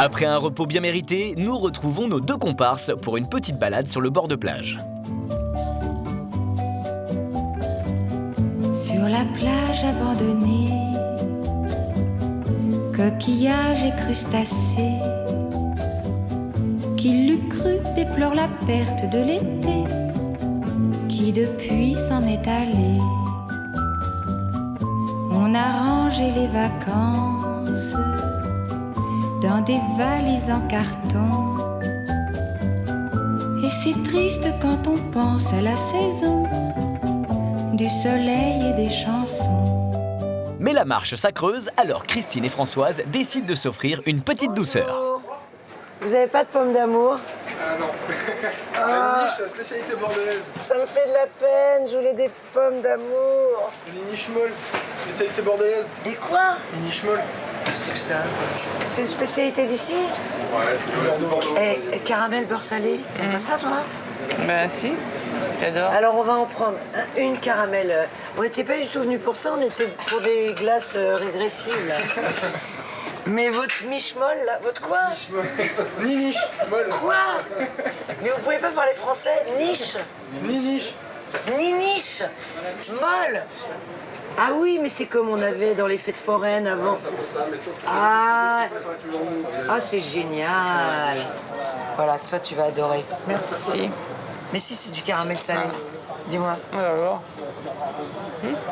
Après un repos bien mérité, nous retrouvons nos deux comparses pour une petite balade sur le bord de plage. Sur la plage abandonnée, coquillages et crustacés, qui l'eût cru déplore la perte de l'été, qui depuis s'en est allé. On a rangé les vacances dans des valises en carton, et c'est triste quand on pense à la saison du soleil et des chansons. Mais la marche s'accreuse, alors Christine et Françoise décident de s'offrir une petite douceur. Vous avez pas de pommes d'amour? Ah non. La niche, c'est la spécialité bordelaise. Ça me fait de la peine, je voulais des pommes d'amour. Les niches molles, spécialité bordelaise. Des quoi? Les niches molles. Qu'est-ce que ça? C'est une spécialité d'ici? Ouais, c'est Bordeaux. Et caramel beurre salé, t'aimes pas ça toi? Bah si, j'adore. Alors on va en prendre une caramel. On n'était pas du tout venus pour ça, on était pour des glaces régressives là. Mais votre miche molle là, votre quoi? Ni niche, molle. Quoi? Mais vous pouvez pas parler français? Niche? Ni niche. Ni niche? Molle? Ah oui, mais c'est comme on avait dans les fêtes foraines avant. Ah, c'est génial. Voilà, toi tu vas adorer. Merci. Mais si c'est du caramel salé, dis-moi. Alors.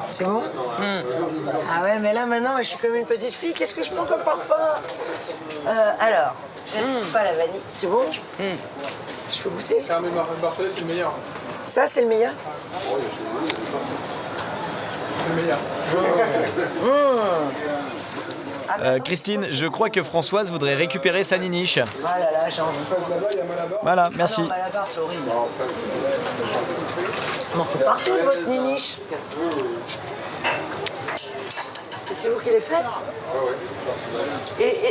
C'est bon? Ah ouais, mais là maintenant, je suis comme une petite fille. Qu'est-ce que je prends comme parfum? Alors, j'aime pas la vanille. C'est bon? Je peux goûter? Caramel Barcelone, c'est le meilleur. Ça, c'est le meilleur? C'est le meilleur. Christine, je crois que Françoise voudrait récupérer sa niniche. Ah là là, j'ai envie. Passe là-bas, il y a Malabar. Voilà, merci. Non, Malabar, c'est horrible. On en fait partout de votre niniche. C'est vous qui les faites?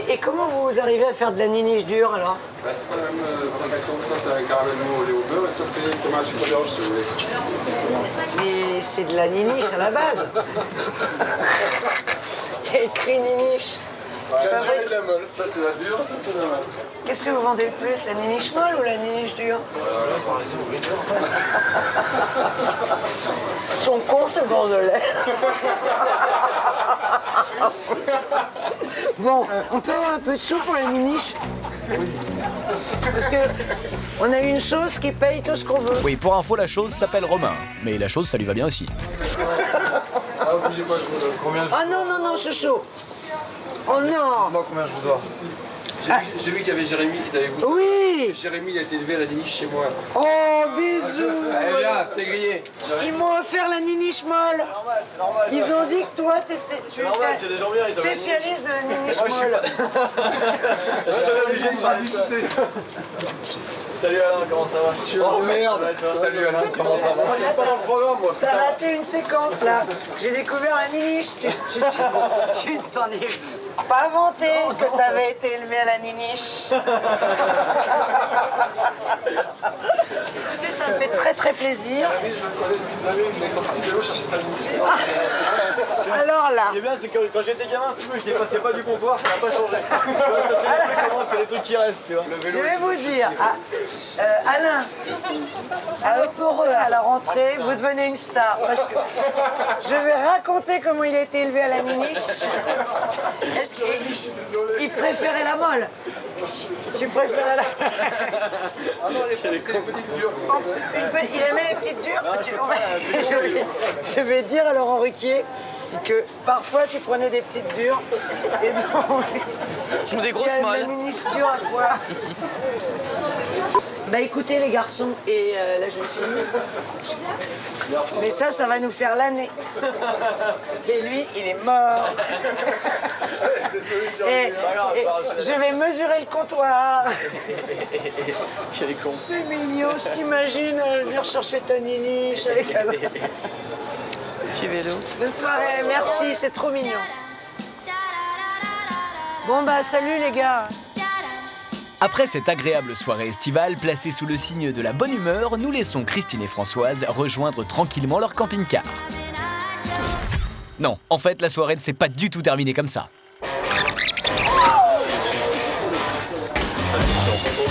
Et comment vous arrivez à faire de la niniche dure alors? Bah, c'est pas la même fabrication. Ça, c'est un caramel moellé au beurre et ça, c'est une tomate sucre d'orge, si vous voulez. Mais c'est de la niniche à la base. Il y a écrit niniche. La dure et de la molle. Ça, c'est la dure, ça, c'est la molle. Qu'est-ce que vous vendez le plus, la niniche molle ou la niniche dure? Ils sont cons, ces bordelais. Bon, on peut avoir un peu de sous pour la niniche? Parce que on a une chose qui paye tout ce qu'on veut. Oui, pour info, la chose s'appelle Romain. Mais la chose, ça lui va bien aussi. Ah, bougez pas, je vous donne. Combien Ah non, non, non, chouchou. Oh non. Moi, combien je vous dois? J'ai vu qu'il y avait Jérémy qui était avec vous. Oui. Jérémy, il a été élevé à la niche chez moi. Oh, bisous. Allez, viens, t'es grillé. Ils m'ont offert la niniche molle. C'est normal. Ils ont dit que toi, tu c'est des gens bien, ils doivent spécialiste de la niniche molle. Salut Alain, comment ça va? Oh merde. Salut Alain, comment ça va? Moi, je suis pas dans le programme, moi. T'as raté une séquence là. J'ai découvert la niniche. Tu t'en es pas vanté que t'avais été élevé à la niniche. Écoutez, ça me fait très très plaisir. Je le connais depuis des années, il venait avec son petit vélo chercher sa niche. Alors là. Ce qui est bien, c'est que quand j'étais gamin, si tu veux, je dépassais pas du comptoir, ça n'a pas changé. Tu vois, ça, c'est les trucs qui restent, tu vois. Je vais vous dire, Alain, à Eporeux, à la rentrée, vous devenez une star. Parce que je vais raconter comment il a été élevé à la niniche. Est-ce qu'il préférait la molle? Tu préférais la... Ah non, les petites dures. Il aimait les petites dures. Je vais dire à Laurent Ruquier que parfois tu prenais des petites dures et donc Des grosses il y a de molles. la miniche dure à quoi. Bah écoutez les garçons et la jeune fille, mais ça va nous faire l'année. Et lui, il est mort. Et je vais mesurer le comptoir. Quel con. C'est mignon, je t'imagine venir chercher ta niniche avec un... Petit vélo. Bonne soirée, merci, c'est trop mignon. Bon bah salut les gars. Après cette agréable soirée estivale placée sous le signe de la bonne humeur, nous laissons Christine et Françoise rejoindre tranquillement leur camping-car. Non, en fait, la soirée ne s'est pas du tout terminée comme ça.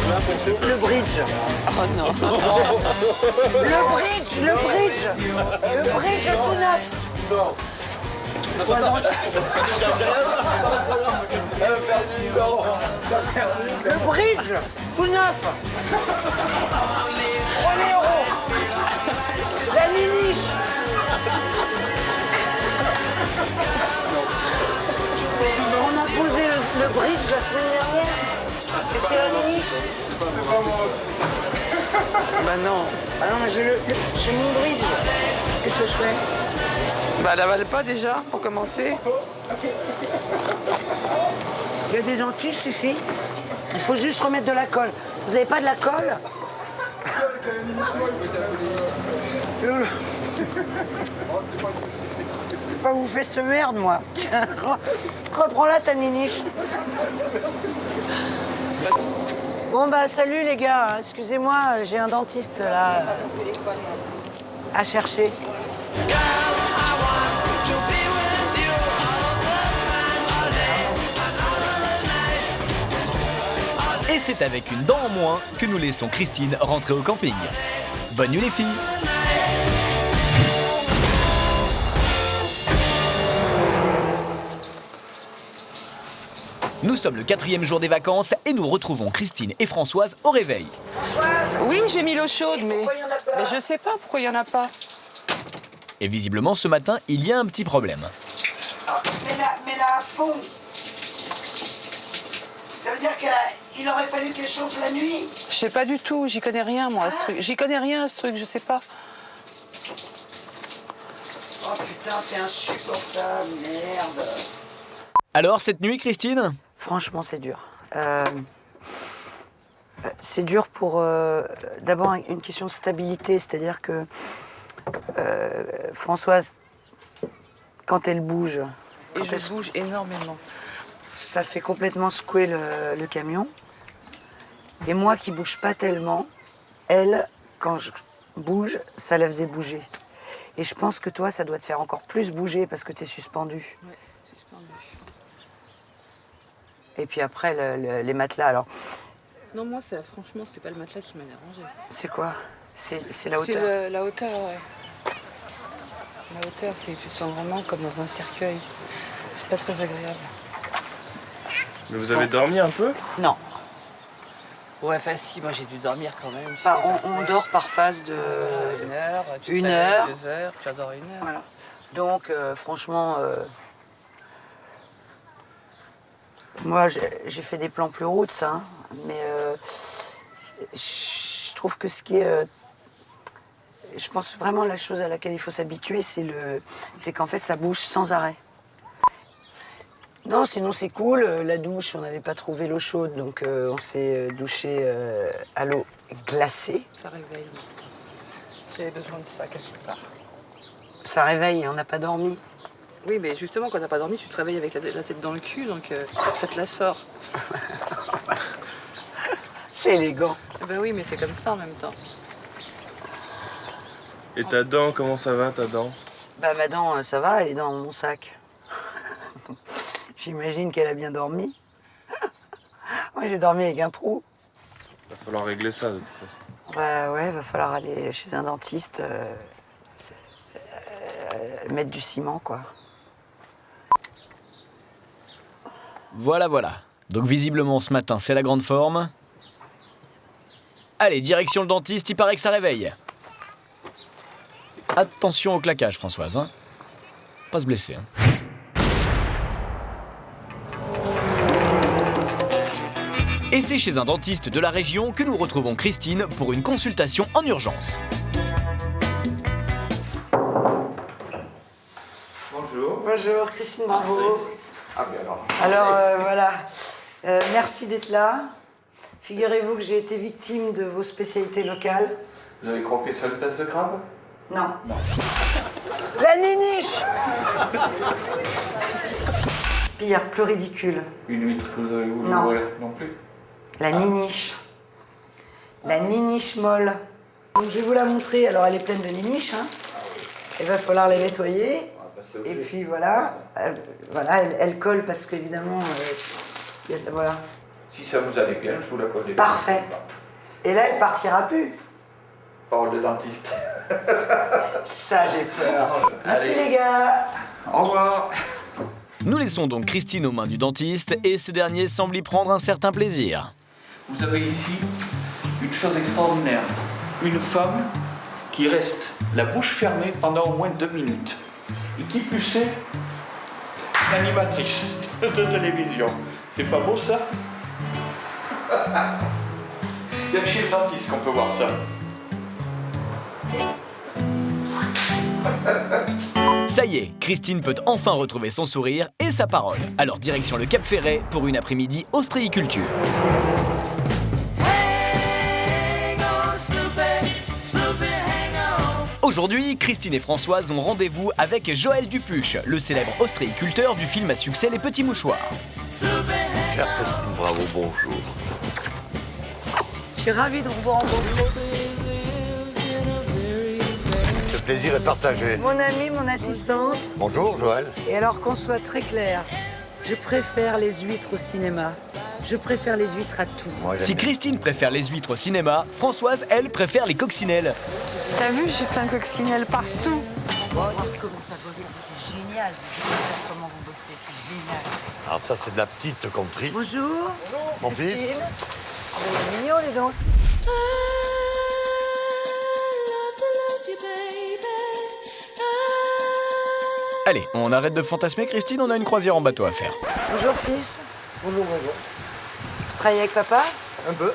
Le bridge. Oh non. Le bridge, le bridge. Le bridge tout neuf. Le bridge tout neuf. 3 000 €. La niniche. On a posé le bridge la semaine dernière. Et c'est la niniche. C'est pas mon artiste. Bah non. Ah non, mais c'est mon bridge. Qu'est-ce que je fais? Bah elle avale pas déjà, pour commencer. Il y a des dentistes ici. Il faut juste remettre de la colle. Vous n'avez pas de la colle? Pas vous faites cette merde, moi. Tiens, reprends-la ta niniche. Bon bah salut les gars, excusez-moi, j'ai un dentiste là à chercher. Et c'est avec une dent en moins que nous laissons Christine rentrer au camping. Bonne nuit les filles! Nous sommes le 4e jour des vacances et nous retrouvons Christine et Françoise au réveil. Oui, j'ai mis l'eau chaude, mais je sais pas pourquoi il y en a pas. Et visiblement ce matin, il y a un petit problème. Mets-la à fond. Ça veut dire qu'il aurait fallu qu'elle chauffe la nuit. Je sais pas du tout, j'y connais rien moi à ce truc. J'y connais rien à ce truc, je sais pas. Oh putain, c'est insupportable, merde. Alors cette nuit, Christine? Franchement, c'est dur. C'est dur pour d'abord une question de stabilité, c'est-à-dire que Françoise, quand elle bouge, Et je bouge énormément. ça fait complètement secouer le camion. Et moi qui bouge pas tellement, elle, quand je bouge, ça la faisait bouger. Et je pense que toi, ça doit te faire encore plus bouger parce que tu es suspendu. Ouais, suspendu. Et puis après, les matelas, alors, Non, moi, franchement, c'est pas le matelas qui m'a dérangé. c'est quoi? C'est la hauteur. C'est la hauteur, ouais. La hauteur, tu te sens vraiment comme dans un cercueil. C'est pas très agréable. Mais vous avez dormi un peu? Non. Ouais, enfin si, moi j'ai dû dormir quand même. Bah, on dort par phase de... 1 heure, tu Une te réveilles heure. 2 heures, tu adores 1 heure. Voilà. Donc, franchement, moi, j'ai fait des plans plus hauts de ça, hein, mais je trouve que ce qui est... je pense vraiment la chose à laquelle il faut s'habituer, c'est qu'en fait, ça bouge sans arrêt. Non, sinon c'est cool. La douche, on n'avait pas trouvé l'eau chaude, donc on s'est douché à l'eau glacée. Ça réveille. J'avais besoin de ça quelque part. Ça réveille, on n'a pas dormi. Oui, mais justement, quand t'as pas dormi, tu te réveilles avec la tête dans le cul, donc ça te la sort. C'est élégant. Eh ben oui, mais c'est comme ça en même temps. Et ta dent, comment ça va ta dent? Bah ma dent, ça va, elle est dans mon sac. J'imagine qu'elle a bien dormi. Moi, j'ai dormi avec un trou. Va falloir régler ça de toute façon. Bah ouais, va falloir aller chez un dentiste, mettre du ciment, quoi. Voilà, voilà. Donc visiblement ce matin, c'est la grande forme. Allez, direction le dentiste, il paraît que ça réveille. Attention au claquage, Françoise. Hein. Pas se blesser. Hein. Et c'est chez un dentiste de la région que nous retrouvons Christine pour une consultation en urgence. Bonjour. Bonjour, Christine, bravo. Ah mais alors. Alors, voilà. Merci d'être là. Figurez-vous que j'ai été victime de vos spécialités locales. Vous avez croqué sur une tasse de crabe? Non. La niniche. Pire, plus ridicule. Une huître que vous avez voulu Non. ouvrir non plus? La niniche. La niniche molle. Donc, je vais vous la montrer. Alors, elle est pleine de niniches. Hein. Il va falloir les nettoyer. Et puis voilà. Voilà, elle colle parce qu'évidemment, voilà. Si ça vous allait bien, je vous la connais. Parfaite. Et là, elle partira plus. Parole de dentiste. Ça, j'ai peur. Merci les gars. Au revoir. Nous laissons donc Christine aux mains du dentiste et ce dernier semble y prendre un certain plaisir. Vous avez ici une chose extraordinaire. Une femme qui reste la bouche fermée pendant au moins 2 minutes. Et qui plus est, l'animatrice de télévision. C'est pas beau ça? Il y a que chez le dentiste qu'on peut voir ça. Ça y est, Christine peut enfin retrouver son sourire et sa parole. Alors direction le Cap Ferret pour une après-midi ostréiculture. Aujourd'hui, Christine et Françoise ont rendez-vous avec Joël Dupuche, le célèbre ostréiculteur du film à succès Les Petits Mouchoirs. Chère Christine Bravo, bonjour. Je suis ravie de vous voir en bonjour. Ce plaisir est partagé. Mon amie, mon assistante. Bonjour Joël. Et alors qu'on soit très clair, je préfère les huîtres au cinéma. Je préfère les huîtres à tout. Moi, j'aime Si bien. Christine préfère les huîtres au cinéma, Françoise, elle, préfère les coccinelles. T'as vu, j'ai plein de coccinelles partout. Voir comment ça bosse, c'est génial. Comment vous bossez, c'est génial. Alors ça c'est de la petite contrite. Bonjour. Mon fils. Vous êtes mignon, les donc. Allez, on arrête de fantasmer, Christine, on a une croisière en bateau à faire. Bonjour, fils. Bonjour, bonjour. Vous travaillez avec papa? Un peu.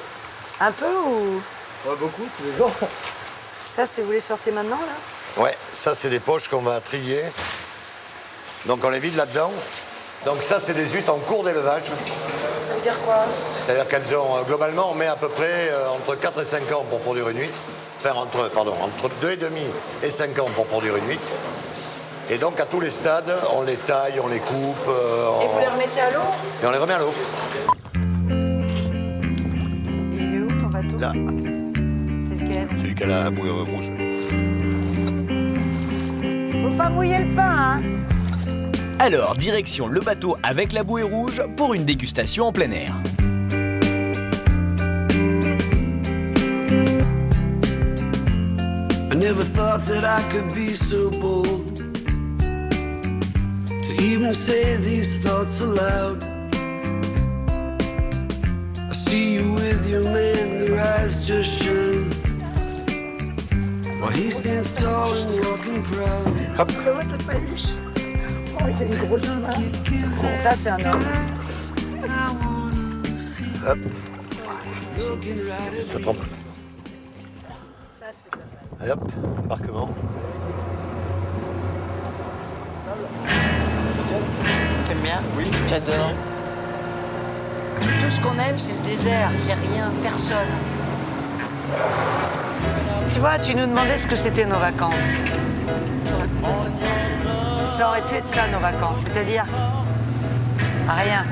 Un peu ou... Ouais, beaucoup, tous les jours. Ça, c'est vous les sortez maintenant, là? Ouais, ça c'est des poches qu'on va trier. Donc on les vide là-dedans. Donc ça c'est des huîtres en cours d'élevage. Ça veut dire quoi? C'est-à-dire qu'elles ont, globalement on met à peu près entre 4 et 5 ans pour produire une huître. Enfin entre 2 et demi et 5 ans pour produire une huître. Et donc à tous les stades, on les taille, on les coupe. Et vous les remettez à l'eau? Et on les remet à l'eau. Il est où ton bateau? Là, C'est lequel? celui qui a la bouée rouge. Faut pas mouiller le pain, hein? Alors, direction le bateau avec la bouée rouge pour une dégustation en plein air. I never thought that I could be so bold to even say these thoughts aloud. I see you with your man, their eyes just shine, while he stands tall and walking proud. Oh, il a une grosse main. Ça, c'est un homme. Hop. Ça trempe. Ça, c'est pas mal. Allez hop, embarquement. T'aimes bien? Oui. J'adore. Tout ce qu'on aime, c'est le désert. C'est rien, personne. Tu vois, tu nous demandais ce que c'était nos vacances. Ça aurait pu être ça, nos vacances. C'est-à-dire, rien.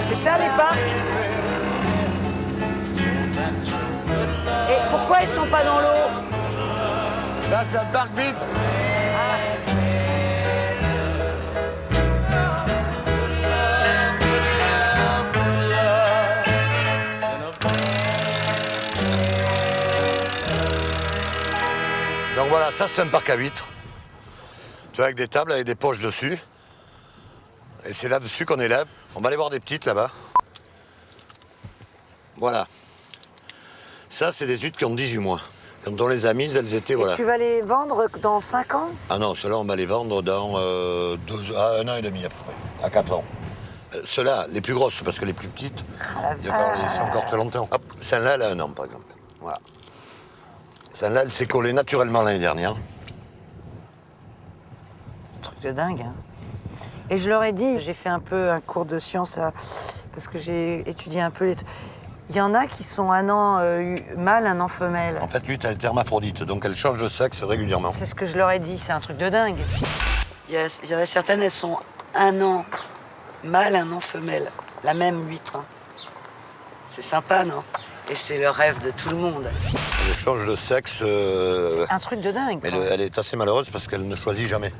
C'est ça, les parcs? Et pourquoi ils sont pas dans l'eau? Ça c'est un parc vide. Donc voilà, ça c'est un parc à huîtres. Tu vois, avec des tables, avec des poches dessus. Et c'est là-dessus qu'on élève. On va aller voir des petites là-bas. Voilà. Ça, c'est des huîtres qui ont 18 mois. Quand on les a mises, elles étaient, voilà. Et tu vas les vendre dans 5 ans? Ah non, ceux-là, on va les vendre dans 1 an et demi à peu près, à 4 ans. Ceux-là, les plus grosses, parce que les plus petites, il va falloir les laisser encore très longtemps. Hop, celle-là, elle a 1 an, par exemple. Voilà. Celle-là, elle s'est collée naturellement l'année dernière. Truc de dingue, hein. Et je leur ai dit, j'ai fait un peu un cours de sciences, parce que j'ai étudié un peu les... Il y en a qui sont 1 an mâle, 1 an femelle. En fait, l'huître, elle est hermaphrodite, donc elle change de sexe régulièrement. C'est ce que je leur ai dit, c'est un truc de dingue. Il y en a certaines, elles sont 1 an mâle, 1 an femelle. La même huître. Hein. C'est sympa, non? Et c'est le rêve de tout le monde. Elle change de sexe. C'est un truc de dingue. Mais elle est assez malheureuse parce qu'elle ne choisit jamais.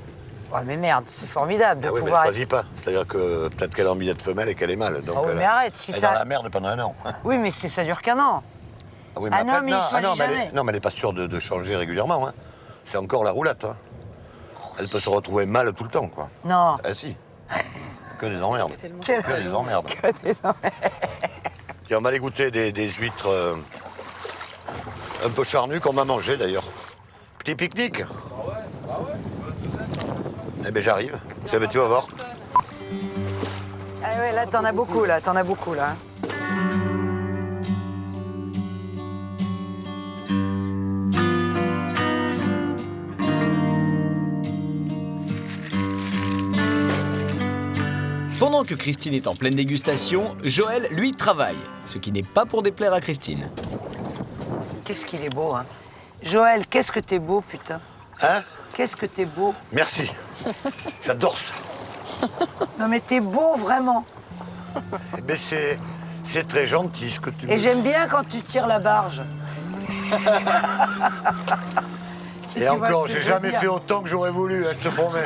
Ouais, mais merde, c'est formidable de Ah oui, mais pouvoir... elle ne choisit pas. C'est-à-dire que peut-être qu'elle a envie d'être femelle et qu'elle est mâle. Donc Oh, oui, mais arrête, si elle est ça... dans la merde pendant 1 an. Oui, mais ça dure qu'un an. Ah oui, mais Ah après, non, mais il choisit jamais. non, mais elle n'est pas sûre de changer régulièrement. Hein. C'est encore la roulette. Hein. Elle peut se retrouver mâle tout le temps, quoi. Non. Ah si. Que des emmerdes. Que des emmerdes. Que des emmerdes. Tiens, on va aller goûter des huîtres un peu charnues qu'on m'a mangé d'ailleurs. Petit pique-nique. Eh ben j'arrive. Tiens, ben, tu vas voir. Ah ouais, là, t'en as beaucoup, là. Pendant que Christine est en pleine dégustation, Joël, lui, travaille. Ce qui n'est pas pour déplaire à Christine. Qu'est-ce qu'il est beau, hein. Joël, qu'est-ce que t'es beau, putain. Hein? Qu'est-ce que t'es beau. Merci. J'adore ça. Non, mais t'es beau, vraiment. Eh ben c'est très gentil ce que tu me Et dis. j'aime bien quand tu tires la barge. Si Et tu vois encore, ce que j'ai je veux jamais dire. fait autant que j'aurais voulu, hein, je te promets.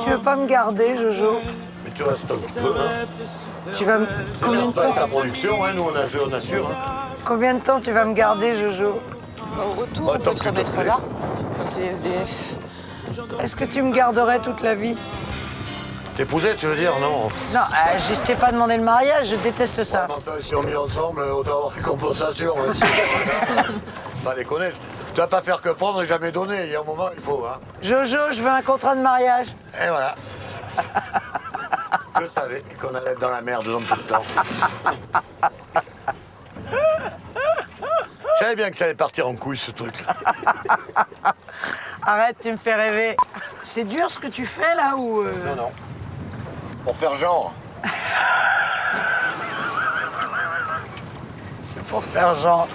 Tu veux pas me garder, Jojo? Mais tu restes un peu. Hein. Tu vas me... Combien de Merde pas temps, ta production, hein, nous on assure. Hein. combien de temps tu vas me garder, Jojo? Au retour, Bah, on tant peut que te tu te remettre plais. là. C'est SDF. Est-ce que tu me garderais toute la vie? T'épousais, tu veux dire? Non. Non, je t'ai pas demandé le mariage, je déteste ça. Maintenant, si on est ensemble, autant avoir des compensations aussi. Pas déconner. Tu vas pas faire que prendre et jamais donner. Il y a un moment, il faut. Hein. Jojo, je veux un contrat de mariage. Et voilà. Je savais qu'on allait être dans la merde dans tout le temps. Je savais bien que ça allait partir en couille, ce truc-là. Arrête, tu me fais rêver. C'est dur ce que tu fais là ou... Non, non. Pour faire genre. C'est pour faire genre.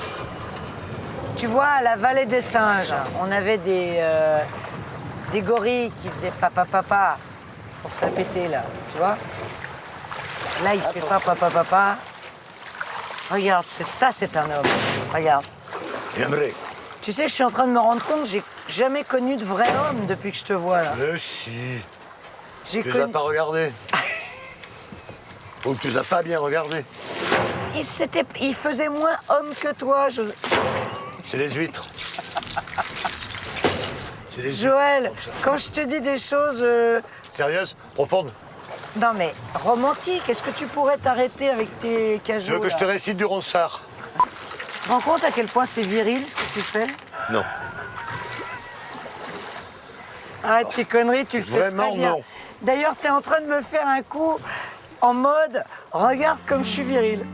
Tu vois, à la vallée des singes, on avait des gorilles qui faisaient papa pour se la péter là, tu vois. Là, il fait papa. Regarde, c'est un homme. Regarde. Et André. Tu sais, je suis en train de me rendre compte, j'ai jamais connu de vrai homme depuis que je te vois là. Mais si. J'ai Tu les as pas regardés. Ou tu les as pas bien regardés. Il faisait moins homme que toi. C'est les huîtres. C'est les huîtres. Joël, quand je te dis des choses... Sérieuse? Profonde? Non mais romantique, est-ce que tu pourrais t'arrêter avec tes cajots? Tu veux que je te récite du Ronsard? Tu te rends compte à quel point c'est viril ce que tu fais? Non. Arrête tes conneries, tu le sais Vraiment, très bien. non. D'ailleurs, t'es en train de me faire un coup en mode « Regarde comme je suis viril ».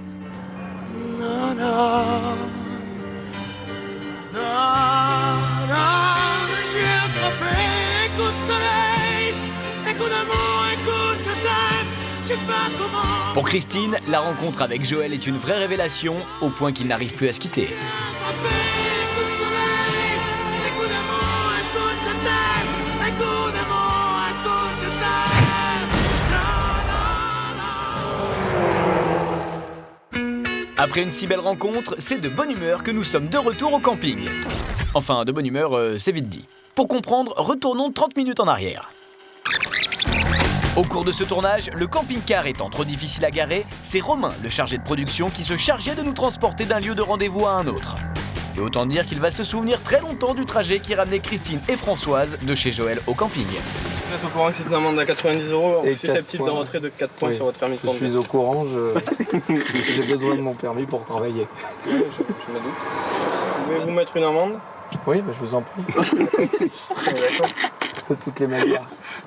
Pour Christine, la rencontre avec Joël est une vraie révélation, au point qu'ils n'arrivent plus à se quitter. Après une si belle rencontre, c'est de bonne humeur que nous sommes de retour au camping. Enfin, de bonne humeur, c'est vite dit. Pour comprendre, retournons 30 minutes en arrière. Au cours de ce tournage, le camping-car étant trop difficile à garer, c'est Romain, le chargé de production, qui se chargeait de nous transporter d'un lieu de rendez-vous à un autre. Et autant dire qu'il va se souvenir très longtemps du trajet qui ramenait Christine et Françoise de chez Joël au camping. Vous êtes au courant que c'est une amende à 90 € Et susceptible d'un retrait de 4 points Oui, sur votre permis de je conduire. suis au courant, j'ai besoin de mon permis pour travailler. Je me doute. Pouvez-vous mettre une amende? Oui, bah, je vous en prie, D'accord. de toutes les manières.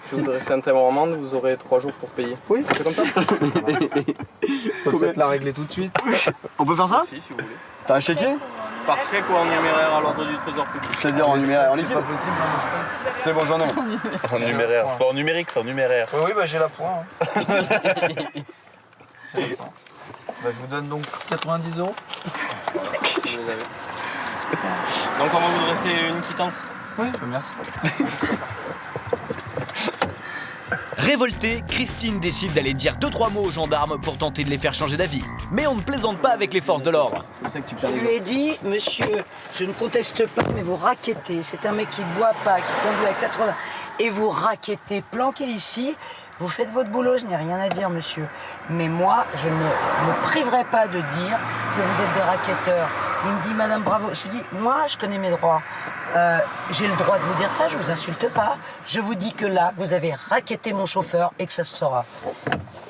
Si vous dressez un timbre amende, vous aurez 3 jours pour payer. Oui. C'est comme ça? Je peux peut-être la régler tout de suite. On peut faire ça? Si vous voulez. T'as un chéquier? Par chèque ou en numéraire à l'ordre du trésor public. C'est-à-dire en numéraire, en liquide? C'est pas possible en espèces. C'est bon, j'en ai un. En numéraire, c'est pas en numérique, c'est en numéraire. Oui, bah j'ai la pointe. Hein. J'ai la pointe. Bah, je vous donne donc 90 €. Vous les avez. Donc on va vous dresser une quittance. Oui, bah, merci. Révoltée, Christine décide d'aller dire 2-3 mots aux gendarmes pour tenter de les faire changer d'avis. Mais on ne plaisante pas avec les forces de l'ordre. C'est pour ça que tu Je perds les lui ai dit, monsieur, je ne conteste pas, mais vous raquettez. C'est un mec qui boit pas, qui conduit à 80. Et vous raquettez, planqué ici. Vous faites votre boulot, je n'ai rien à dire, monsieur. Mais moi, je ne me priverai pas de dire que vous êtes des raquetteurs. Il me dit, madame, bravo. Je lui dis, moi, je connais mes droits. J'ai le droit de vous dire ça, je vous insulte pas. Je vous dis que là, vous avez raquetté mon chauffeur et que ça se saura.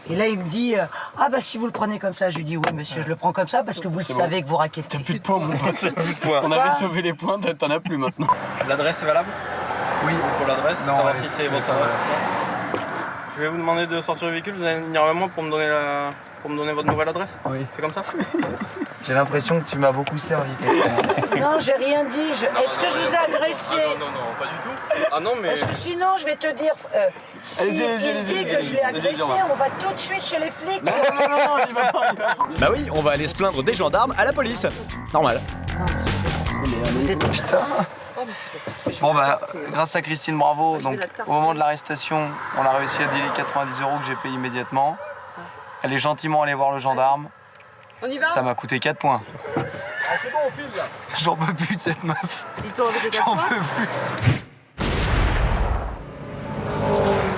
Et là, il me dit, ah bah si vous le prenez comme ça, je lui dis, oui, monsieur, je le prends comme ça parce que vous le savez que vous raquettez. T'as plus de points, mon pote. On avait sauvé les points, t'en as plus maintenant. L'adresse est valable? Oui. Il faut l'adresse, savoir si c'est votre adresse. Je vais vous demander de sortir du véhicule, vous allez venir vers moi pour me donner votre nouvelle adresse? Oui. C'est comme ça? J'ai l'impression que tu m'as beaucoup servi. Non, j'ai rien dit. Est-ce que je vous ai agressé? Non, pas du tout. Ah non, mais... Parce que sinon, je vais te dire, si il dit que je l'ai agressé, on va tout de suite chez les flics. Non, j'y vais pas. Bah oui, on va aller se plaindre des gendarmes à la police. Normal. Vous êtes putain. Bon bah, grâce à Christine Bravo, donc au moment de l'arrestation, on a réussi à dealer 90 € que j'ai payé immédiatement. Elle est gentiment allée voir le gendarme. On y va? Ça m'a coûté 4 points. Ah, c'est bon, on file là. J'en peux plus de cette meuf. Ils t'ont enlevé 4 J'en points? peux plus.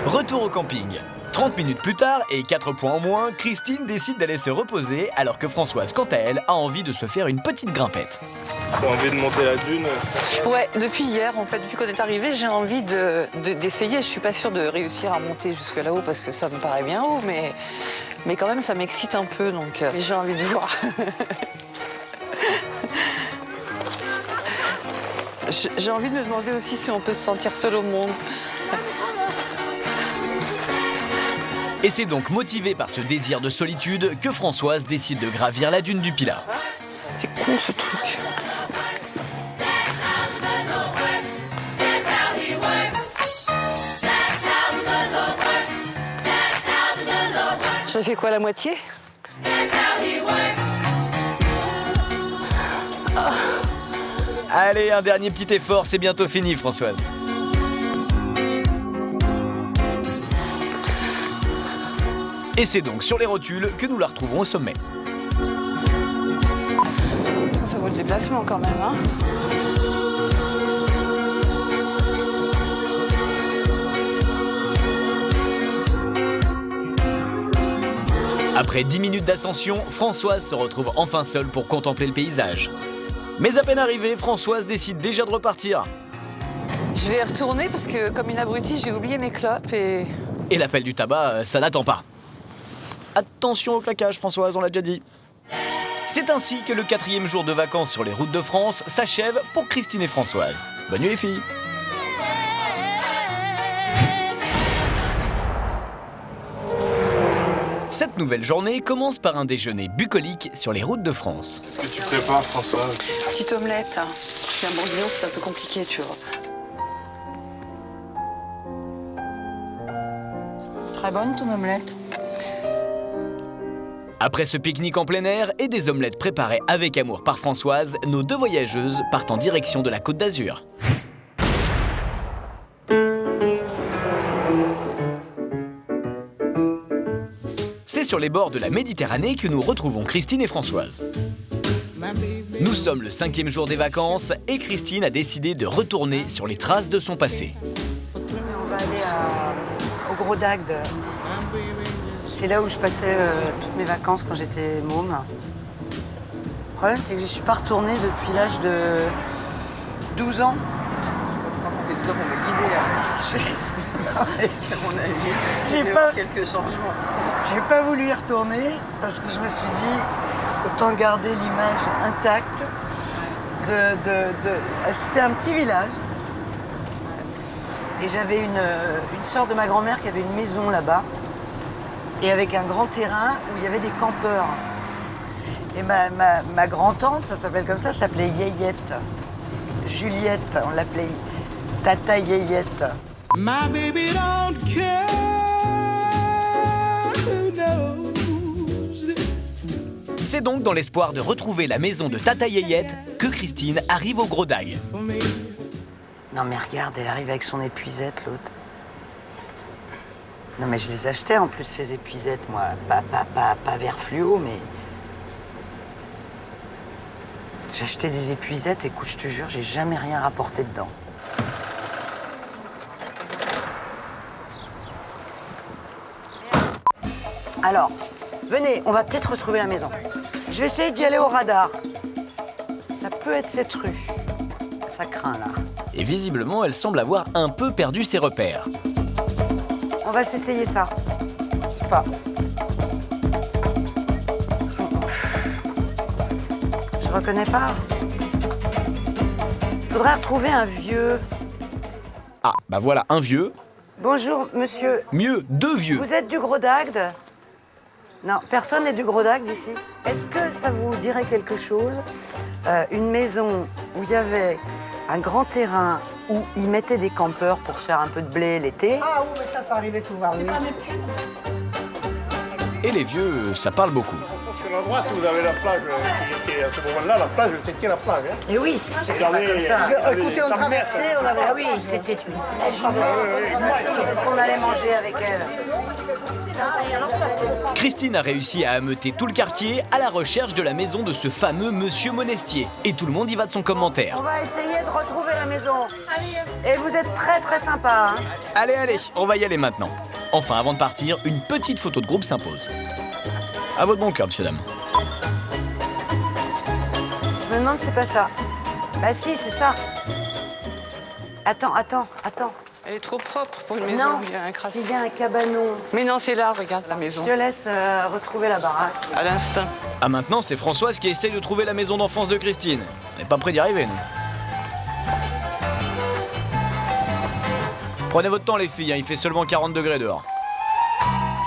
Retour au camping. 30 minutes plus tard et 4 points en moins, Christine décide d'aller se reposer alors que Françoise, quant à elle, a envie de se faire une petite grimpette. T'as envie de monter la dune? Ouais, depuis hier, en fait, depuis qu'on est arrivé, j'ai envie d'essayer. Je suis pas sûre de réussir à monter jusque là-haut parce que ça me paraît bien haut, mais quand même, ça m'excite un peu, donc j'ai envie de voir. J'ai envie de me demander aussi si on peut se sentir seul au monde. Et c'est donc motivée par ce désir de solitude que Françoise décide de gravir la dune du Pilat. C'est con ce truc. J'ai fait quoi, la moitié? Allez, un dernier petit effort, c'est bientôt fini, Françoise. Et c'est donc sur les rotules que nous la retrouvons au sommet. Ça vaut le déplacement quand même, hein? Après 10 minutes d'ascension, Françoise se retrouve enfin seule pour contempler le paysage. Mais à peine arrivée, Françoise décide déjà de repartir. Je vais y retourner parce que, comme une abrutie, j'ai oublié mes clopes et... Et l'appel du tabac, ça n'attend pas. Attention au claquage, Françoise, on l'a déjà dit. C'est ainsi que le 4e jour de vacances sur les routes de France s'achève pour Christine et Françoise. Bonne nuit les filles. Cette nouvelle journée commence par un déjeuner bucolique sur les routes de France. Qu'est-ce que tu prépares, François? Petite omelette. Je fais un bourguignon, c'est un peu compliqué, tu vois. Très bonne ton omelette. Après ce pique-nique en plein air et des omelettes préparées avec amour par Françoise, nos deux voyageuses partent en direction de la Côte d'Azur. C'est sur les bords de la Méditerranée que nous retrouvons Christine et Françoise. Nous sommes le 5e jour des vacances et Christine a décidé de retourner sur les traces de son passé. On va aller au Gros d'Agde. C'est là où je passais toutes mes vacances quand j'étais môme. Le problème, c'est que je ne suis pas retournée depuis l'âge de 12 ans. Je sais pas pourquoi pour me guider, J'ai pas... quelques changements. J'ai pas voulu y retourner parce que je me suis dit autant garder l'image intacte C'était un petit village. Et j'avais une sœur de ma grand-mère qui avait une maison là-bas. Et avec un grand terrain où il y avait des campeurs. Et ma grand-tante, ça s'appelle comme ça s'appelait Yeyette. Juliette, on l'appelait Tata Yeyette. My baby don't care who knows. C'est donc dans l'espoir de retrouver la maison de Tata Yeyette que Christine arrive au Gros d'Agde. Non mais regarde, elle arrive avec son épuisette, l'autre. Non mais je les achetais en plus ces épuisettes, moi. Pas vert fluo, mais... J'achetais des épuisettes, écoute, je te jure, j'ai jamais rien rapporté dedans. Alors, venez, on va peut-être retrouver la maison. Je vais essayer d'y aller au radar. Ça peut être cette rue. Ça craint, là. Et visiblement, elle semble avoir un peu perdu ses repères. On va s'essayer ça. Je sais pas. Je reconnais pas. Faudrait retrouver un vieux. Ah, bah voilà, un vieux. Bonjour, monsieur. Mieux, deux vieux. Vous êtes du Gros d'Agde? Non, personne n'est du Gros d'Agde ici. Est-ce que ça vous dirait quelque chose? Une maison où il y avait un grand terrain où ils mettaient des campeurs pour se faire un peu de blé l'été. Ah oui, mais ça arrivait souvent. Oui. Et les vieux, ça parle beaucoup. Sur la droite, vous avez la plage qui était à ce moment-là, la plage, c'était la plage. Hein. Et oui, c'était pas comme ça. Écoutez, on traversait, on avait... Ah oui, c'était une plage immense qu'on allait manger avec elle. Christine a réussi à ameuter tout le quartier à la recherche de la maison de ce fameux Monsieur Monestier. Et tout le monde y va de son commentaire. On va essayer de retrouver la maison. Et vous êtes très très sympa. Hein. Allez, on va y aller maintenant. Enfin, avant de partir, une petite photo de groupe s'impose. À votre bon cœur, monsieur, dame. Je me demande si c'est pas ça. Bah si, c'est ça. Attends. Elle est trop propre pour une maison. Non, Il y a un crasse. s'il y a un cabanon. Mais non, c'est là, regarde la maison. Je te laisse retrouver la baraque. À l'instinct. Ah, maintenant, c'est Françoise qui essaye de trouver la maison d'enfance de Christine. On n'est pas près d'y arriver, nous. Prenez votre temps, les filles, hein, il fait seulement 40 degrés dehors.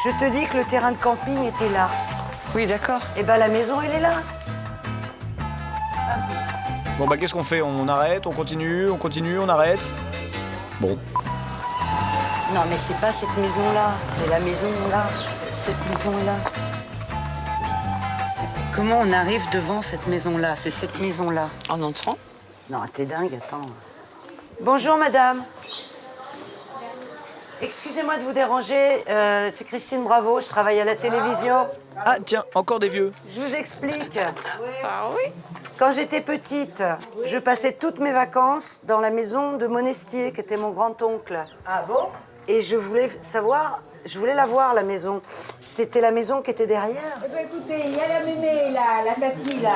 Je te dis que le terrain de camping était là. Oui, d'accord. Et ben la maison, elle est là. Bon, bah, qu'est-ce qu'on fait? On arrête, on continue, on arrête? Bon. Non, mais c'est pas cette maison-là. C'est la maison là. Cette maison-là. Comment on arrive devant cette maison-là? C'est cette maison-là. En entrant? Non, t'es dingue, attends. Bonjour, madame. Excusez-moi de vous déranger, c'est Christine Bravo, je travaille à la télévision. Ah, tiens, encore des vieux. Je vous explique. Ah oui? Quand j'étais petite, je passais toutes mes vacances dans la maison de Monestier, qui était mon grand-oncle. Ah bon? Et je voulais savoir, je voulais la voir, la maison. C'était la maison qui était derrière. Eh bien, écoutez, il y a la mémé, là, la tati, là.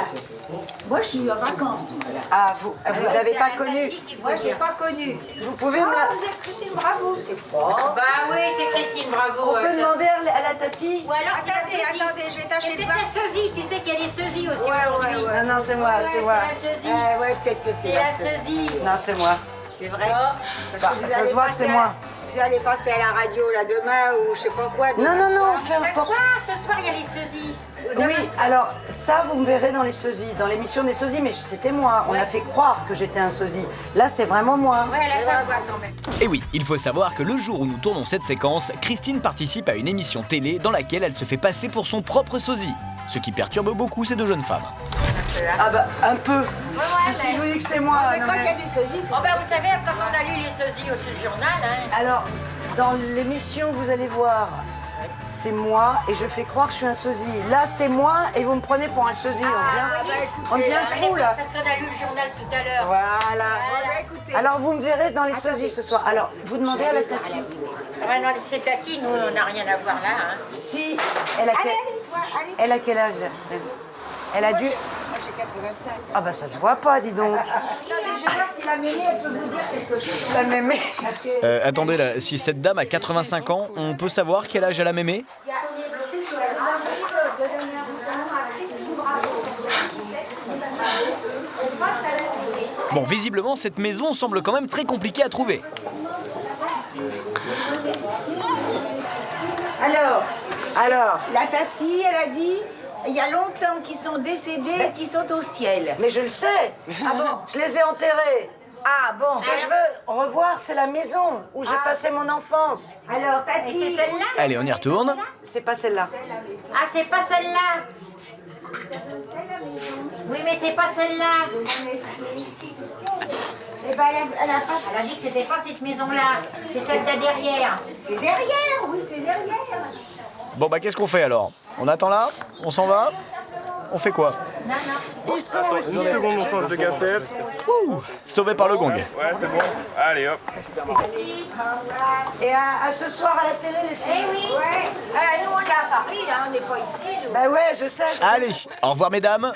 Moi, je suis en vacances, moi, là. Ah, vous l'avez pas connue? Moi, je l'ai pas connue. Vous pouvez me la... vous êtes Christine Bravo, c'est pas... Bah oui, c'est Christine Bravo. On peut demander à la tati? Ou alors c'est Attendez, je vais tâcher de voir. peut-être la sosie, tu sais qu'il y a des sosies aussi Ouais. aujourd'hui. Non, c'est moi, c'est moi. C'est la sosie. Ouais, peut-être que C'est la sosie. Non, c'est moi. C'est vrai. Parce Bah, que vous ça allez se voit que passer c'est moi. Vous allez passer à la radio, là, demain, ou je sais pas quoi. demain Non, soir. fais un porte. Ce soir, il y a les sosies. Oui, alors ça, vous me verrez dans les sosies, dans l'émission des sosies, mais c'était moi. On a fait croire que j'étais un sosie. Là, c'est vraiment moi. Ouais, là, ça voit quand même. Et oui, il faut savoir que le jour où nous tournons cette séquence, Christine participe à une émission télé dans laquelle elle se fait passer pour son propre sosie. Ce qui perturbe beaucoup ces deux jeunes femmes. Ah bah, un peu. Si je vous dis que c'est moi. Mais non, quand il y a mais- des sosies, Oh bah vous savez, quand on a lu les sosies aussi le journal, hein. Alors, dans l'émission que vous allez voir, c'est moi et je fais croire que je suis un sosie. Là, c'est moi et vous me prenez pour un sosie. On devient fou, là. Parce qu'on a lu le journal tout à l'heure. Voilà. Alors, vous me verrez dans les sosies ce soir. Alors, vous demandez à la tati. Ouais, non, c'est Tati, nous, on n'a rien à voir là. Hein. Si, elle a quel âge? Elle a dû... Moi, j'ai 85. Ah bah ça se voit pas, dis donc. Attendez, je vais voir si la mémé, elle peut vous dire quelque chose. La mémé. Parce que... Attendez, là, si cette dame a 85 ans, on peut savoir quel âge elle a mémé? Bon, visiblement, cette maison semble quand même très compliquée à trouver. Alors, la tati, elle a dit, il y a longtemps qu'ils sont décédés et qu'ils sont au ciel. Mais je le sais. Ah bon? Je les ai enterrés. Ah bon? Ce que je veux revoir, c'est la maison où j'ai passé mon enfance. Alors, Et tati... c'est celle-là? Allez, on y retourne. C'est pas celle-là. Ah, c'est pas celle-là. Oui, mais c'est pas celle-là. Eh ben, elle a pas... Elle a dit que c'était pas cette maison-là. C'est celle de derrière. C'est derrière, oui, c'est derrière. Bon bah qu'est-ce qu'on fait alors? On attend là? On s'en va? On fait quoi? Ils sont Attends, aussi. 10 secondes, on change de cassette. Sauvé par le gong. Ouais, c'est bon. Allez, hop. Et à ce soir à la télé, les filles. Eh oui. Ouais. Nous, on est à Paris, hein, on n'est pas ici. Nous. Bah ouais, je sais. Allez, au revoir mesdames.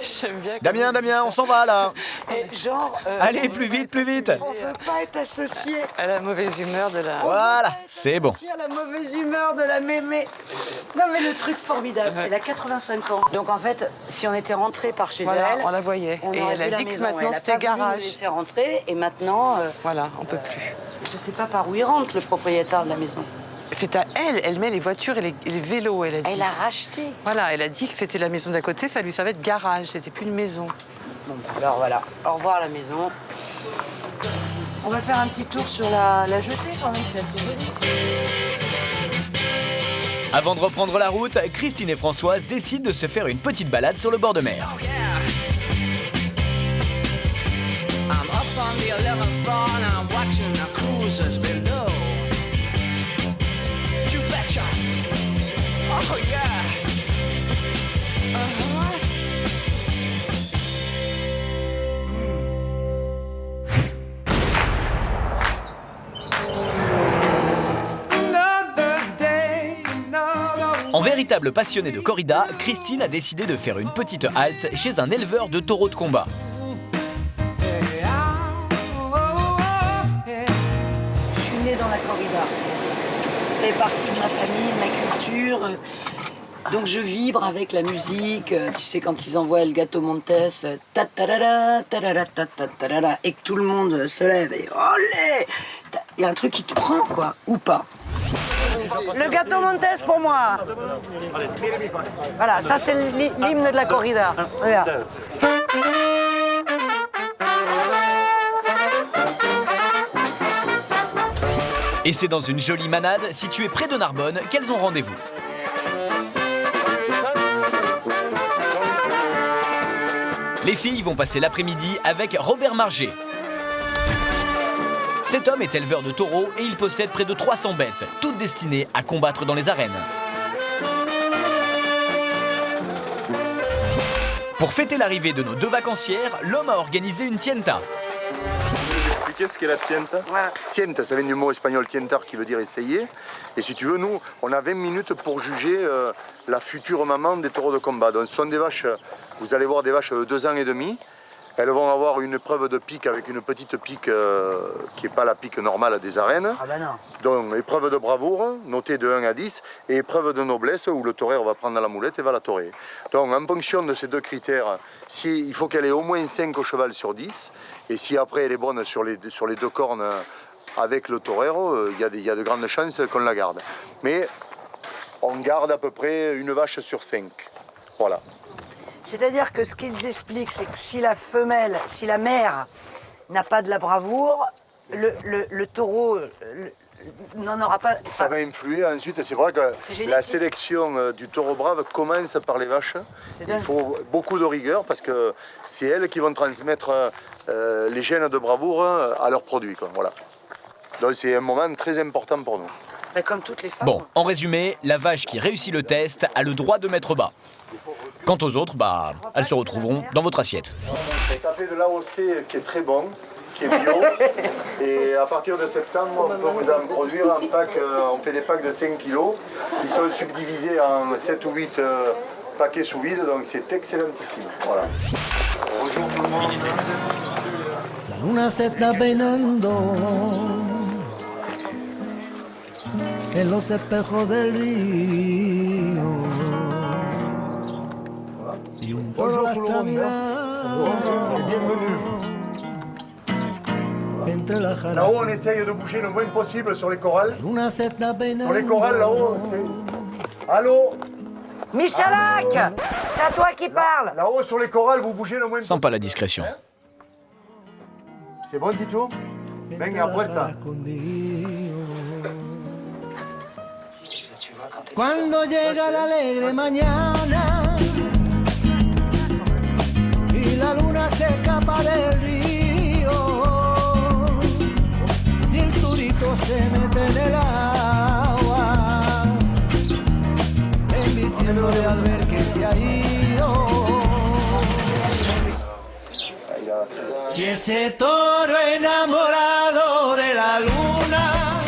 J'aime bien. Damien, on s'en va là. Et genre. Allez, plus vite. On veut pas être associé. À la mauvaise humeur de la... Voilà, c'est bon. Associé à la mauvaise humeur de la mémé. Non mais le truc formidable, elle a 85 ans. Donc en fait, si on était rentré par chez Voilà, elle, on la voyait. on Et aurait elle a vu la dit que maison. maintenant Elle a c'était pas voulu nous garage. laisser rentrer et maintenant, Voilà, on peut plus. je sais pas par où il rentre le propriétaire de la maison. C'est à elle, elle met les voitures et les vélos, elle a dit. Elle a racheté. Voilà, elle a dit que c'était la maison d'à côté, ça lui servait de garage, c'était plus une maison. Bon, alors voilà, au revoir la maison. On va faire un petit tour sur la jetée quand même, c'est assez joli. Avant de reprendre la route, Christine et Françoise décident de se faire une petite balade sur le bord de mer. I'm up on the 11th floor and I'm watching the cruisers below. You betcha. Oh yeah. En véritable passionnée de corrida, Christine a décidé de faire une petite halte chez un éleveur de taureaux de combat. Je suis née dans la corrida. C'est partie de ma famille, de ma culture. Donc je vibre avec la musique. Tu sais, quand ils envoient le gâteau Montes, ta-ta-da-da, ta-da-da, ta-ta-da-da, et que tout le monde se lève et olé! Il y a un truc qui te prend, quoi, ou pas. Le gâteau Montes pour moi. Voilà, ça c'est l'hymne de la corrida. Regarde. Et c'est dans une jolie manade située près de Narbonne qu'elles ont rendez-vous. Les filles vont passer l'après-midi avec Robert Marger. Cet homme est éleveur de taureaux et il possède près de 300 bêtes, toutes destinées à combattre dans les arènes. Pour fêter l'arrivée de nos deux vacancières, l'homme a organisé une tienta. Expliquez ce qu'est la tienta. Tienta, ça vient du mot espagnol tientar qui veut dire essayer. Et si tu veux, nous, on a 20 minutes pour juger la future maman des taureaux de combat. Donc ce sont des vaches, vous allez voir des vaches de 2 ans et demi. Elles vont avoir une épreuve de pique avec une petite pique qui n'est pas la pique normale des arènes. Ah ben non. Donc épreuve de bravoure, notée de 1 à 10, et épreuve de noblesse où le torero va prendre la moulette et va la torer. Donc en fonction de ces deux critères, il faut qu'elle ait au moins 5 au cheval sur 10, et si après elle est bonne sur les 2 cornes avec le torero, il y a de grandes chances qu'on la garde. Mais on garde à peu près une vache sur 5. Voilà. C'est-à-dire que ce qu'il explique, c'est que si la femelle, si la mère n'a pas de la bravoure, le taureau n'en aura pas. Ça va influer ensuite, c'est vrai que la sélection du taureau brave commence par les vaches. Il faut beaucoup de rigueur parce que c'est elles qui vont transmettre les gènes de bravoure à leurs produits, quoi. Voilà. Donc c'est un moment très important pour nous. Mais comme toutes les femmes. Bon, en résumé, la vache qui réussit le test a le droit de mettre bas. Quant aux autres, bah, elles se retrouveront dans votre assiette. Ça fait de l'AOC qui est très bon, qui est bio. Et à partir de septembre, on peut vous en produire un pack. On fait des packs de 5 kilos. Ils sont subdivisés en 7 ou 8 paquets sous vide, donc c'est excellentissime. Voilà. Bonjour tout le monde. La luna se está peinando en los espejos del río. Bonjour tout le monde. Bienvenue. Là-haut, on essaye de bouger le moins possible sur les corrales. Sur les corrales, là-haut, c'est... Allô Michalak, c'est à toi qui parle. Là-haut, sur les corales, vous bougez le moins possible. Sans pas la discrétion. C'est bon, Tito? Venga, puerta. Cuando llega la alegre mañana y la luna se escapa del río y el turito se mete en el agua. de al ver que se ha ido. Y ese toro enamorado de la luna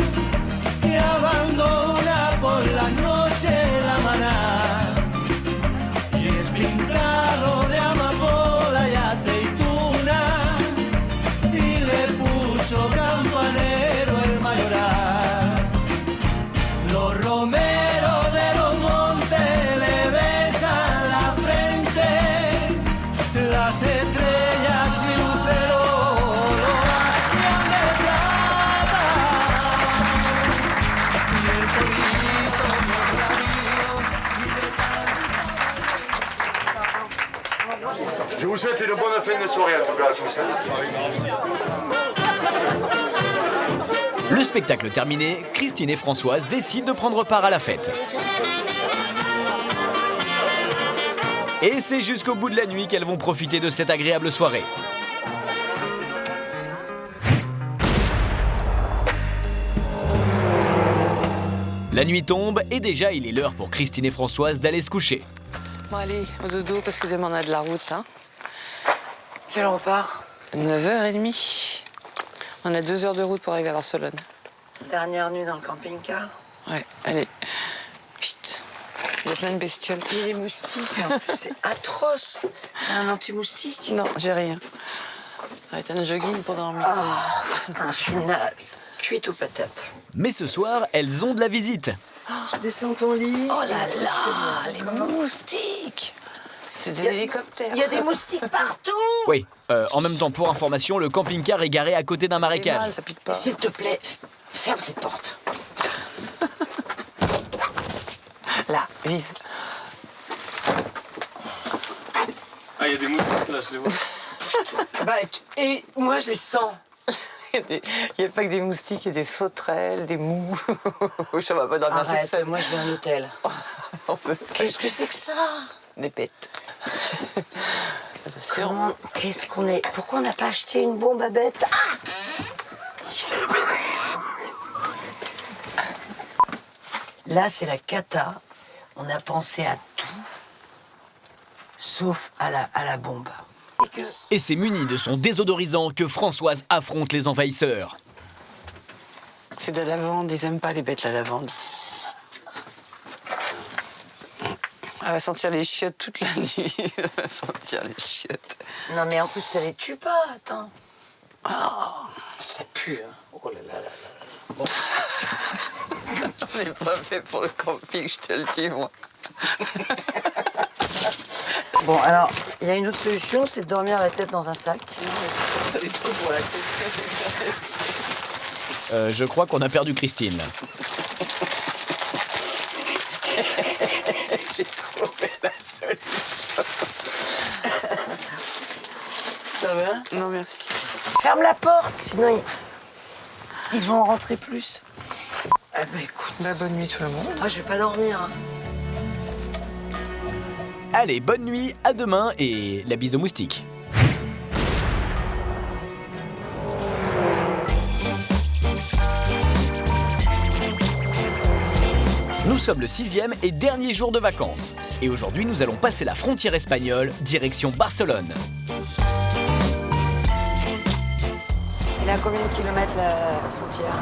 que abandona por la noche la maná y es pintado de amapola y aceituna y le puso campanero el mayoral. Los romeros de los montes le besan la frente, las estrellas y luceros lo bañan de plata y el torito Je vous souhaite une bonne fin de soirée en tout cas à tous. Le spectacle terminé, Christine et Françoise décident de prendre part à la fête. Et c'est jusqu'au bout de la nuit qu'elles vont profiter de cette agréable soirée. La nuit tombe et déjà il est l'heure pour Christine et Françoise d'aller se coucher. Bon allez, au dodo parce que demain on a de la route. Hein. Quelle heure on part? 9h30. On a 2 heures de route pour arriver à Barcelone. Dernière nuit dans le camping-car. Ouais, allez. Vite. Il y a plein de bestioles. Il y a des moustiques, en plus, c'est atroce. T'as un anti-moustique? Non, j'ai rien. T'as un jogging pour dormir. Oh, putain, je suis naze. Cuite aux patates. Mais ce soir, elles ont de la visite. Descends ton lit. Oh là là, les moustiques. C'est des hélicoptères. Il y a des moustiques partout. Oui, en même temps, pour information, le camping-car est garé à côté d'un marécage. Mal, ça pique pas. S'il te plaît, ferme cette porte. Là, vise. Ah, il y a des moustiques là, je les vois. Bah, et moi, je les sens. Il n'y a pas que des moustiques, il y a des sauterelles, des mous. Ça va pas dormir toute Arrête, seule. moi, je veux un hôtel. Qu'est-ce que c'est que ça? Des bêtes. Comment? Qu'est-ce qu'on est? Pourquoi on n'a pas acheté une bombe à bêtes? Là, c'est la cata. On a pensé à tout, sauf à la bombe. Et c'est muni de son désodorisant que Françoise affronte les envahisseurs. C'est de la lavande, ils aiment pas les bêtes, la lavande. Elle va sentir les chiottes toute la nuit. Elle va sentir les chiottes. Non, mais en plus, ça les tue pas, attends. Oh, ça pue, hein. Oh là là là là. Bon. On n'est pas fait pour le camping, je te le dis, moi. Bon, alors, il y a une autre solution, c'est de dormir la tête dans un sac. Ça est trop pour la tête. Je crois qu'on a perdu Christine. J'ai trouvé la solution. Ça va? Non, merci. Ferme la porte, sinon ils vont en rentrer plus. Ah bah écoute. Bah, bonne nuit tout le monde. Moi, je vais pas dormir. Hein. Allez, bonne nuit, à demain et la bise aux moustiques. Nous sommes le 6e et dernier jour de vacances. Et aujourd'hui, nous allons passer la frontière espagnole, direction Barcelone. Elle est à combien de kilomètres la frontière?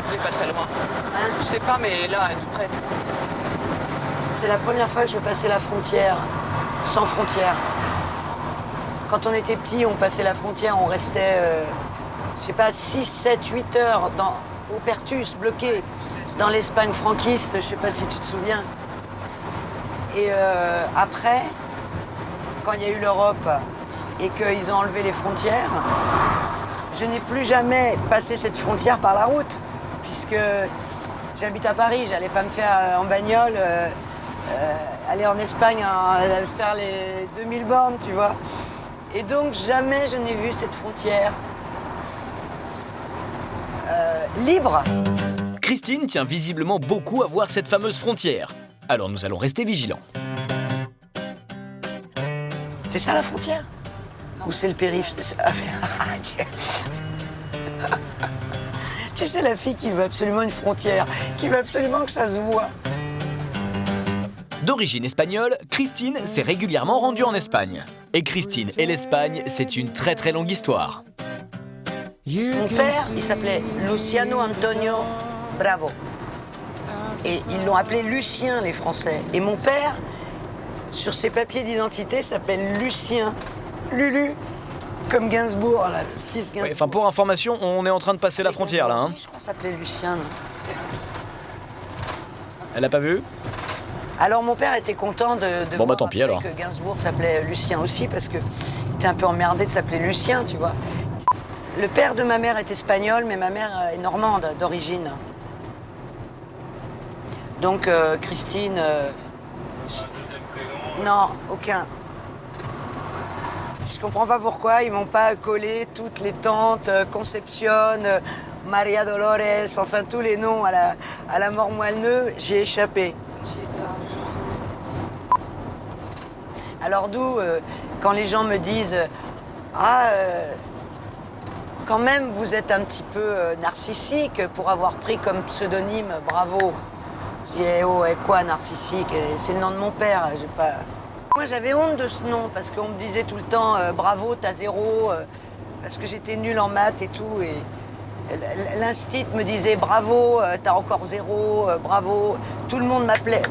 Elle n'est pas très loin. Hein? Je sais pas, mais là, elle est tout près. C'est la première fois que je vais passer la frontière sans frontière. Quand on était petit, on passait la frontière, on restait, je sais pas, 6, 7, 8 heures au Pertus, bloqué dans l'Espagne franquiste, je sais pas si tu te souviens. Et après, quand il y a eu l'Europe et qu'ils ont enlevé les frontières, je n'ai plus jamais passé cette frontière par la route, puisque j'habite à Paris, j'allais pas me faire en bagnole, aller en Espagne, faire les 2000 bornes, tu vois. Et donc jamais je n'ai vu cette frontière libre. Christine tient visiblement beaucoup à voir cette fameuse frontière. Alors nous allons rester vigilants. C'est ça la frontière? Ou c'est le périph'? Tu sais, la fille qui veut absolument une frontière, qui veut absolument que ça se voit. D'origine espagnole, Christine s'est régulièrement rendue en Espagne. Et Christine et l'Espagne, c'est une très très longue histoire. Mon père, il s'appelait Luciano Antonio Bravo. Et ils l'ont appelé Lucien, les Français. Et mon père, sur ses papiers d'identité, s'appelle Lucien. Lulu. Comme Gainsbourg, là, le fils Gainsbourg. Ouais, enfin, pour information, on est en train de passer la frontière là. Hein. Je crois qu'on s'appelait Lucien. Non. Elle a pas vu? Alors mon père était content de bon, bah voir tant pis alors. que Gainsbourg s'appelait Lucien aussi, parce qu'il était un peu emmerdé de s'appeler Lucien, tu vois. Le père de ma mère est espagnol, mais ma mère est normande d'origine. Donc Christine... Deuxième prénom? Non, aucun. Je comprends pas pourquoi ils m'ont pas collé toutes les tantes, Concepción, Maria Dolores, enfin tous les noms à la mort moelle-neu, j'ai échappé. Alors d'où, quand les gens me disent « Ah, quand même, vous êtes un petit peu narcissique pour avoir pris comme pseudonyme Bravo ». Je dis « Oh, et quoi narcissique? C'est le nom de mon père, j'ai pas... » Moi, j'avais honte de ce nom parce qu'on me disait tout le temps bravo, t'as 0, parce que j'étais nulle en maths et tout. Et l'instit me disait bravo, t'as encore 0, bravo. Tout le monde m'appelait.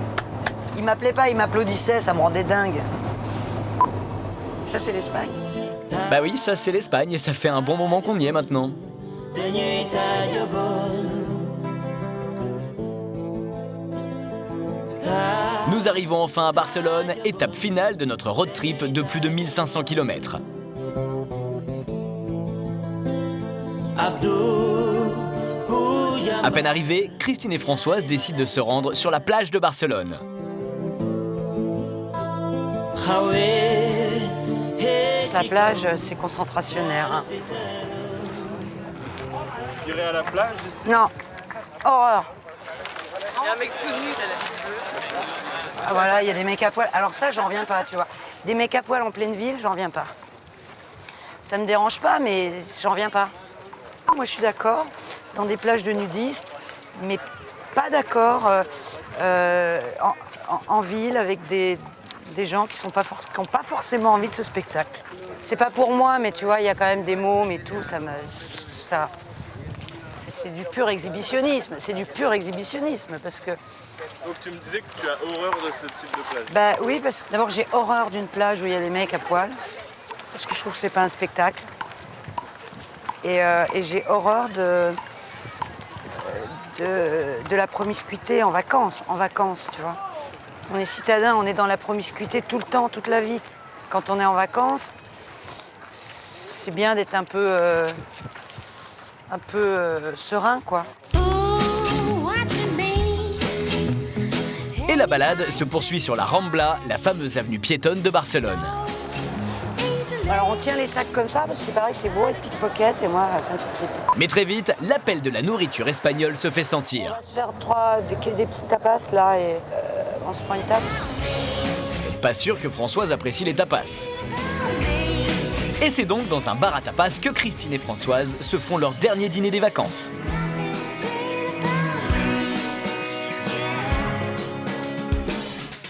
Il m'appelait pas, il m'applaudissait, ça me rendait dingue. Ça, c'est l'Espagne. Bah oui, ça c'est l'Espagne et ça fait un bon moment qu'on y est maintenant. Nous arrivons enfin à Barcelone, étape finale de notre road trip de plus de 1500 km. À peine arrivés, Christine et Françoise décident de se rendre sur la plage de Barcelone. La plage, c'est concentrationnaire. Hein. Tu irais à la plage ici? Non, horreur. Il y a un mec tout nu, t'as la vie bleue. Ah voilà, il y a des mecs à poil. Alors ça, j'en reviens pas, tu vois. Des mecs à poil en pleine ville, j'en reviens pas. Ça me dérange pas, mais j'en reviens pas. Moi, je suis d'accord dans des plages de nudistes, mais pas d'accord en ville avec des gens qui n'ont pas forcément envie de ce spectacle. C'est pas pour moi, mais tu vois, il y a quand même des mômes et tout, ça... C'est du pur exhibitionnisme, parce que... Donc tu me disais que tu as horreur de ce type de plage? Bah oui, parce que d'abord j'ai horreur d'une plage où il y a des mecs à poil, parce que je trouve que c'est pas un spectacle. Et j'ai horreur de la promiscuité en vacances, tu vois. On est citadins, on est dans la promiscuité tout le temps, toute la vie. Quand on est en vacances, c'est bien d'être un peu serein, quoi. Et la balade se poursuit sur la Rambla, la fameuse avenue piétonne de Barcelone. Alors on tient les sacs comme ça parce qu'il paraît que c'est beau être pickpocket et moi ça me fait flipper. Mais très vite, l'appel de la nourriture espagnole se fait On sentir. va se faire des petites tapas là et on se prend une table. Pas sûr que Françoise apprécie les tapas. Et c'est donc dans un bar à tapas que Christine et Françoise se font leur dernier dîner des vacances.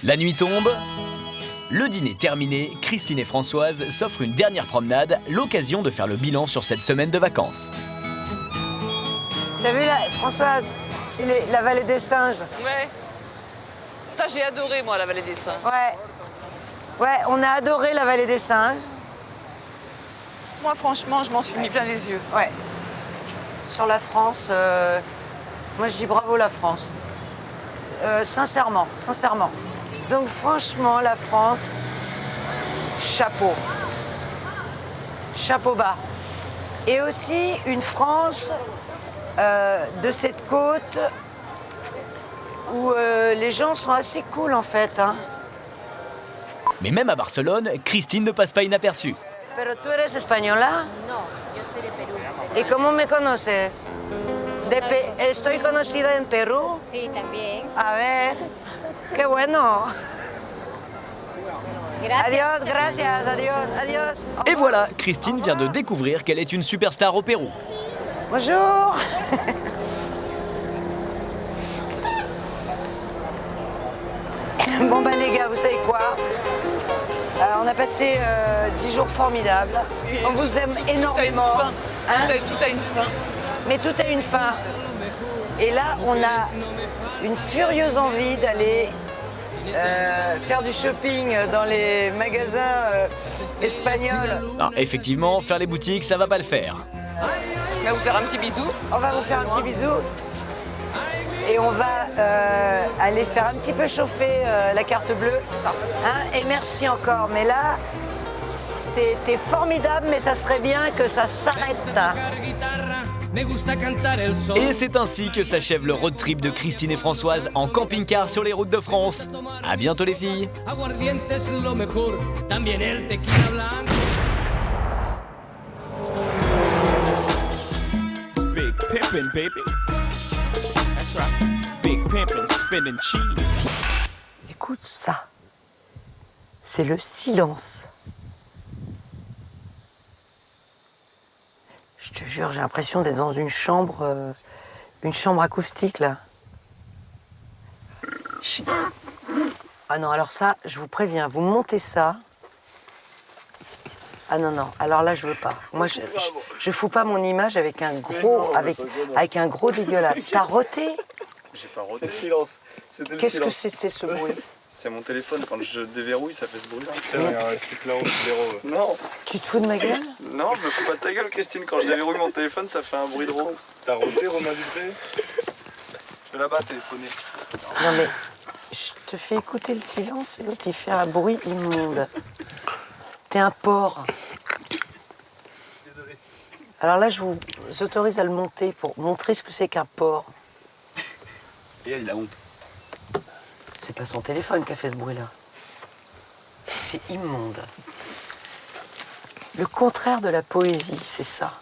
La nuit tombe. Le dîner terminé, Christine et Françoise s'offrent une dernière promenade, l'occasion de faire le bilan sur cette semaine de vacances. T'as vu là, Françoise, c'est la vallée des singes. Ouais. Ça, j'ai adoré, moi, la vallée des singes. Ouais, on a adoré la vallée des singes. Moi, franchement, je m'en suis mis plein les yeux. Ouais. Sur la France, moi je dis bravo la France. Sincèrement. Donc franchement, la France, chapeau. Chapeau bas. Et aussi une France de cette côte où les gens sont assez cool en fait. Hein. Mais même à Barcelone, Christine ne passe pas inaperçue. Pero tú eres española? No, yo soy de Perú. ¿Y cómo me conoces? ¿Estoy conocida en Perú? Sí, también. A ver, qué bueno. Adiós, gracias, adiós. Et voilà, Christine vient de découvrir qu'elle est une superstar au Pérou. Bonjour. Bon ben vous savez quoi? On a passé 10 jours formidables. On vous aime énormément. Tout a une fin. Mais tout a une fin. Et là, on a une furieuse envie d'aller faire du shopping dans les magasins espagnols. Non, effectivement, faire les boutiques, ça va pas le faire. On va vous faire un petit bisou. On va vous faire un petit bisou. Et on va aller faire un petit peu chauffer la carte bleue. Hein, et merci encore. Mais là, c'était formidable, mais ça serait bien que ça s'arrête. Et c'est ainsi que s'achève le road trip de Christine et Françoise en camping-car sur les routes de France. À bientôt les filles. Big pimpin', baby. That's right. Big pimpin', spinning cheese. Écoute ça. C'est le silence. Je te jure, j'ai l'impression d'être dans une chambre acoustique là. Ah non, alors ça, je vous préviens, vous montez ça. Ah non, non, alors là je veux pas. Moi je fous pas mon image avec un gros, avec un gros dégueulasse. T'as roté? J'ai pas roté. C'est le silence. Qu'est-ce que c'est ce bruit? C'est mon téléphone, quand je déverrouille, ça fait ce bruit. Il y a un truc là-haut qui déroule. Non. Tu te fous de ma gueule? Non, je me fous pas de ta gueule, Christine. Quand je déverrouille mon téléphone, ça fait un bruit de rond. T'as roté, Romain Dupré? Je vais là-bas téléphoner. Non mais, je te fais écouter le silence et l'autre il fait un bruit immonde. T'es un porc. Désolé. Alors là, je vous autorise à le monter pour montrer ce que c'est qu'un porc. Et il a honte. C'est pas son téléphone qui a fait ce bruit-là. C'est immonde. Le contraire de la poésie, c'est ça.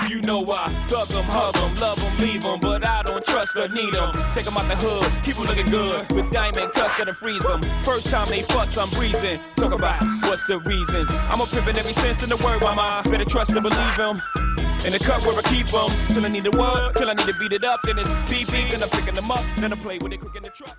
You know I thug 'em, hug 'em, love 'em, leave 'em, but I don't trust or need 'em. Take 'em out the hood, keep 'em looking good, with diamond cuts that'll freeze 'em. First time they fuss, I'm breezing. Talk about what's the reasons. I'm a pimpin' every sense in the word, mama. Better trust and believe 'em. In the cup where I keep 'em, till I need the word, till I need to beat it up, then it's beep beep, then I'm picking 'em up, then I play with it quick in the truck.